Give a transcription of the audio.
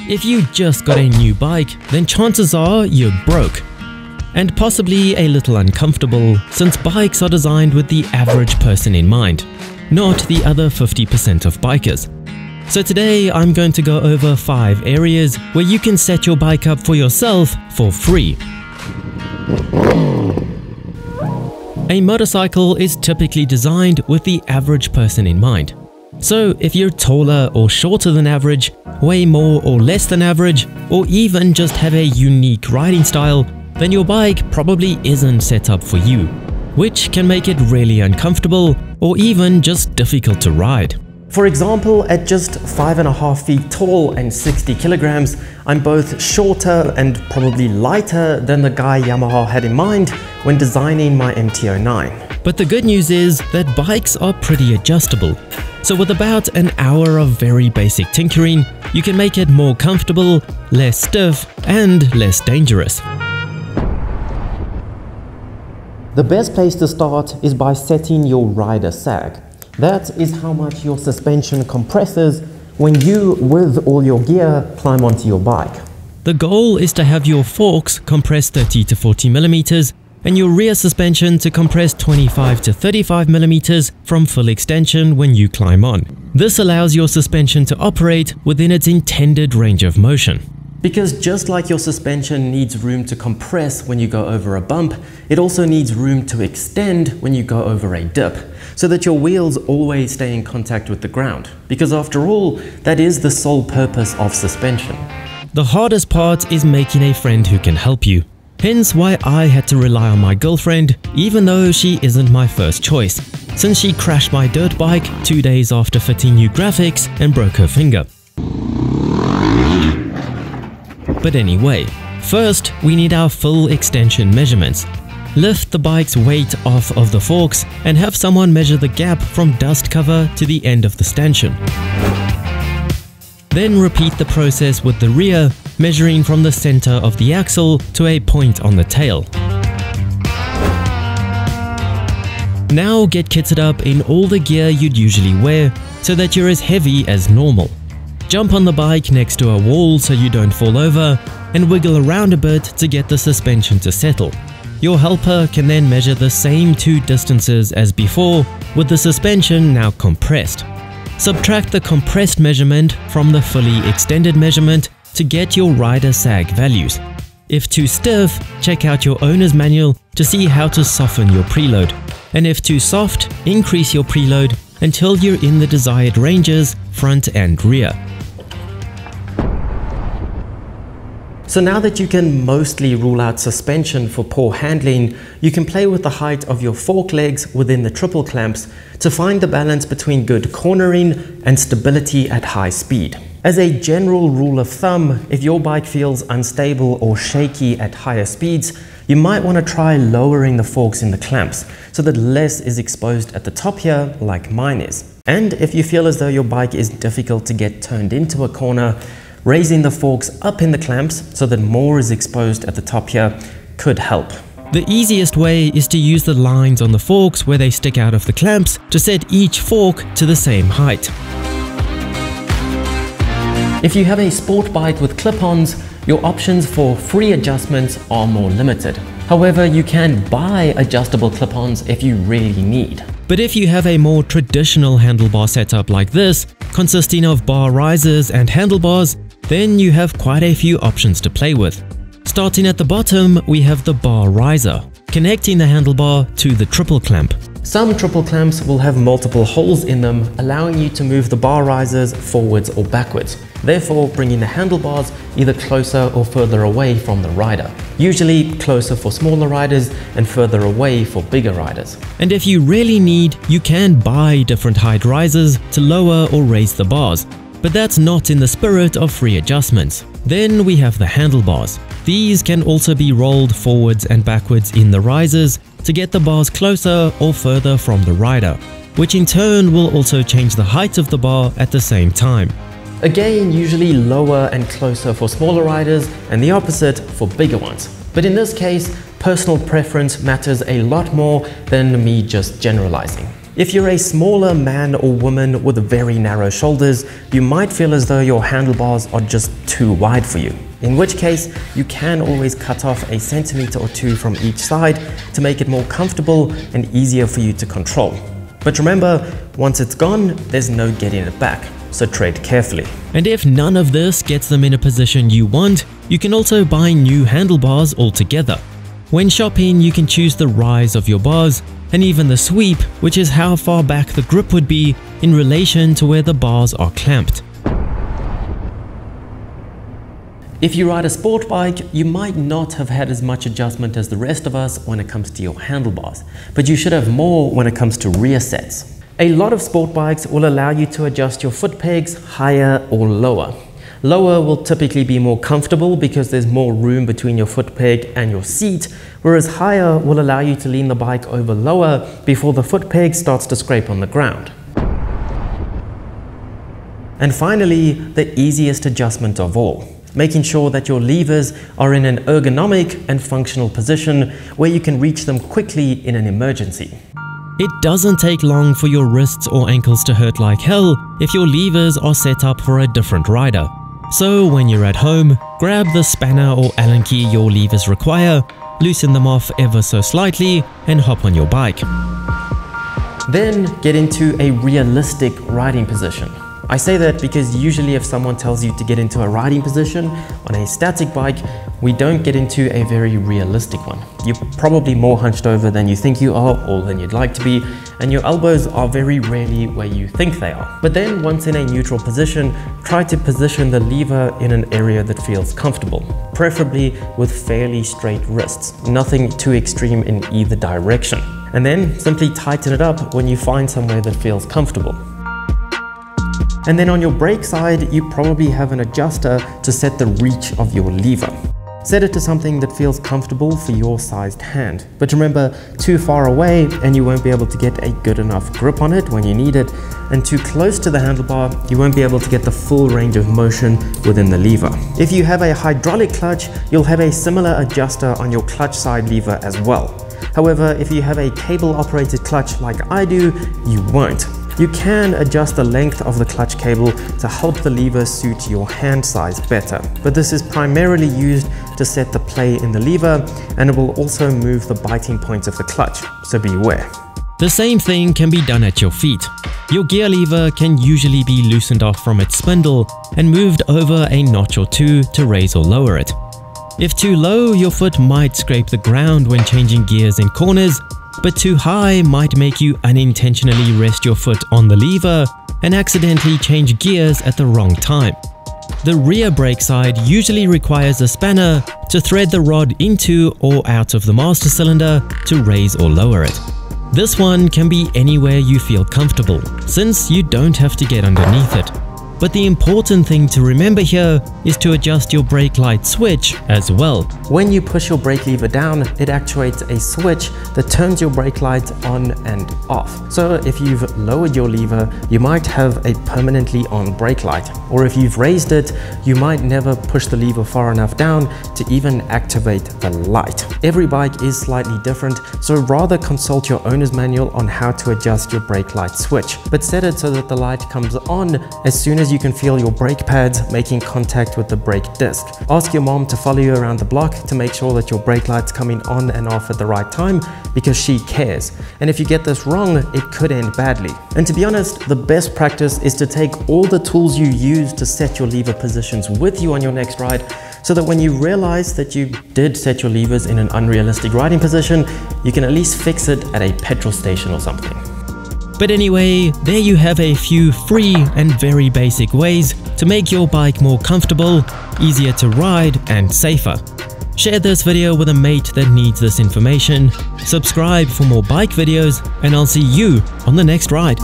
If you just got a new bike, then chances are you're broke. And possibly a little uncomfortable, since bikes are designed with the average person in mind, not the other 50% of bikers. So today I'm going to go over 5 areas where you can set your bike up for yourself for free. A motorcycle is typically designed with the average person in mind. So if you're taller or shorter than average, weigh more or less than average, or even just have a unique riding style, then your bike probably isn't set up for you, which can make it really uncomfortable or even just difficult to ride. For example, at just 5.5 feet tall and 60 kilograms, I'm both shorter and probably lighter than the guy Yamaha had in mind when designing my MT-09. But the good news is that bikes are pretty adjustable. So with about an hour of very basic tinkering, you can make it more comfortable, less stiff, and less dangerous. The best place to start is by setting your rider sag. That is how much your suspension compresses when you, with all your gear, climb onto your bike. The goal is to have your forks compress 30 to 40 millimeters and your rear suspension to compress 25 to 35 millimeters from full extension when you climb on. This allows your suspension to operate within its intended range of motion. Because just like your suspension needs room to compress when you go over a bump, it also needs room to extend when you go over a dip, so that your wheels always stay in contact with the ground. Because after all, that is the sole purpose of suspension. The hardest part is making a friend who can help you. Hence why I had to rely on my girlfriend, even though she isn't my first choice, since she crashed my dirt bike 2 days after fitting new graphics and broke her finger. But anyway, first we need our full extension measurements. Lift the bike's weight off of the forks and have someone measure the gap from dust cover to the end of the stanchion. Then repeat the process with the rear, measuring from the center of the axle to a point on the tail. Now get kitted up in all the gear you'd usually wear so that you're as heavy as normal. Jump on the bike next to a wall so you don't fall over, and wiggle around a bit to get the suspension to settle. Your helper can then measure the same 2 distances as before, with the suspension now compressed. Subtract the compressed measurement from the fully extended measurement to get your rider sag values. If too stiff, check out your owner's manual to see how to soften your preload. And if too soft, increase your preload until you're in the desired ranges, front and rear. So now that you can mostly rule out suspension for poor handling, you can play with the height of your fork legs within the triple clamps to find the balance between good cornering and stability at high speed. As a general rule of thumb, if your bike feels unstable or shaky at higher speeds, you might want to try lowering the forks in the clamps so that less is exposed at the top here, like mine is. And if you feel as though your bike is difficult to get turned into a corner, raising the forks up in the clamps so that more is exposed at the top here could help. The easiest way is to use the lines on the forks where they stick out of the clamps to set each fork to the same height. If you have a sport bike with clip-ons, your options for free adjustments are more limited. However, you can buy adjustable clip-ons if you really need. But if you have a more traditional handlebar setup like this, consisting of bar risers and handlebars, then you have quite a few options to play with. Starting at the bottom, we have the bar riser, connecting the handlebar to the triple clamp. Some triple clamps will have multiple holes in them, allowing you to move the bar risers forwards or backwards, therefore bringing the handlebars either closer or further away from the rider. Usually closer for smaller riders and further away for bigger riders. And if you really need, you can buy different height risers to lower or raise the bars, but that's not in the spirit of free adjustments. Then we have the handlebars. These can also be rolled forwards and backwards in the risers to get the bars closer or further from the rider, which in turn will also change the height of the bar at the same time. Again, usually lower and closer for smaller riders and the opposite for bigger ones. But in this case, personal preference matters a lot more than me just generalizing. If you're a smaller man or woman with very narrow shoulders, you might feel as though your handlebars are just too wide for you. In which case, you can always cut off a centimeter or two from each side to make it more comfortable and easier for you to control. But remember, once it's gone, there's no getting it back, so tread carefully. And if none of this gets them in a position you want, you can also buy new handlebars altogether. When shopping, you can choose the rise of your bars and even the sweep, which is how far back the grip would be in relation to where the bars are clamped. If you ride a sport bike, you might not have had as much adjustment as the rest of us when it comes to your handlebars, but you should have more when it comes to rear sets. A lot of sport bikes will allow you to adjust your foot pegs higher or lower. Lower will typically be more comfortable because there's more room between your foot peg and your seat, whereas higher will allow you to lean the bike over lower before the foot peg starts to scrape on the ground. And finally, the easiest adjustment of all, making sure that your levers are in an ergonomic and functional position where you can reach them quickly in an emergency. It doesn't take long for your wrists or ankles to hurt like hell if your levers are set up for a different rider. So when you're at home, grab the spanner or Allen key your levers require, loosen them off ever so slightly, and hop on your bike. Then get into a realistic riding position. I say that because usually if someone tells you to get into a riding position on a static bike, we don't get into a very realistic one. You're probably more hunched over than you think you are or than you'd like to be, and your elbows are very rarely where you think they are. But then once in a neutral position, try to position the lever in an area that feels comfortable, preferably with fairly straight wrists, nothing too extreme in either direction. And then simply tighten it up when you find somewhere that feels comfortable. And then on your brake side, you probably have an adjuster to set the reach of your lever. Set it to something that feels comfortable for your sized hand. But remember, too far away and you won't be able to get a good enough grip on it when you need it, and too close to the handlebar, you won't be able to get the full range of motion within the lever. If you have a hydraulic clutch, you'll have a similar adjuster on your clutch side lever as well. However, if you have a cable operated clutch like I do, you won't. You can adjust the length of the clutch cable to help the lever suit your hand size better, but this is primarily used to set the play in the lever, and it will also move the biting points of the clutch, so beware. The same thing can be done at your feet. Your gear lever can usually be loosened off from its spindle and moved over a notch or two to raise or lower it. If too low, your foot might scrape the ground when changing gears in corners, but too high might make you unintentionally rest your foot on the lever and accidentally change gears at the wrong time. The rear brake side usually requires a spanner to thread the rod into or out of the master cylinder to raise or lower it. This one can be anywhere you feel comfortable, since you don't have to get underneath it. But the important thing to remember here is to adjust your brake light switch as well. When you push your brake lever down, it actuates a switch that turns your brake light on and off. So if you've lowered your lever, you might have a permanently on brake light. Or if you've raised it, you might never push the lever far enough down to even activate the light. Every bike is slightly different, so rather consult your owner's manual on how to adjust your brake light switch. But set it so that the light comes on as soon as you can feel your brake pads making contact with the brake disc. Ask your mom to follow you around the block to make sure that your brake light's coming on and off at the right time, because she cares. And if you get this wrong, it could end badly. And to be honest, the best practice is to take all the tools you use to set your lever positions with you on your next ride, so that when you realize that you did set your levers in an unrealistic riding position, you can at least fix it at a petrol station or something. But anyway, there you have a few free and very basic ways to make your bike more comfortable, easier to ride, and safer. Share this video with a mate that needs this information, subscribe for more bike videos, and I'll see you on the next ride.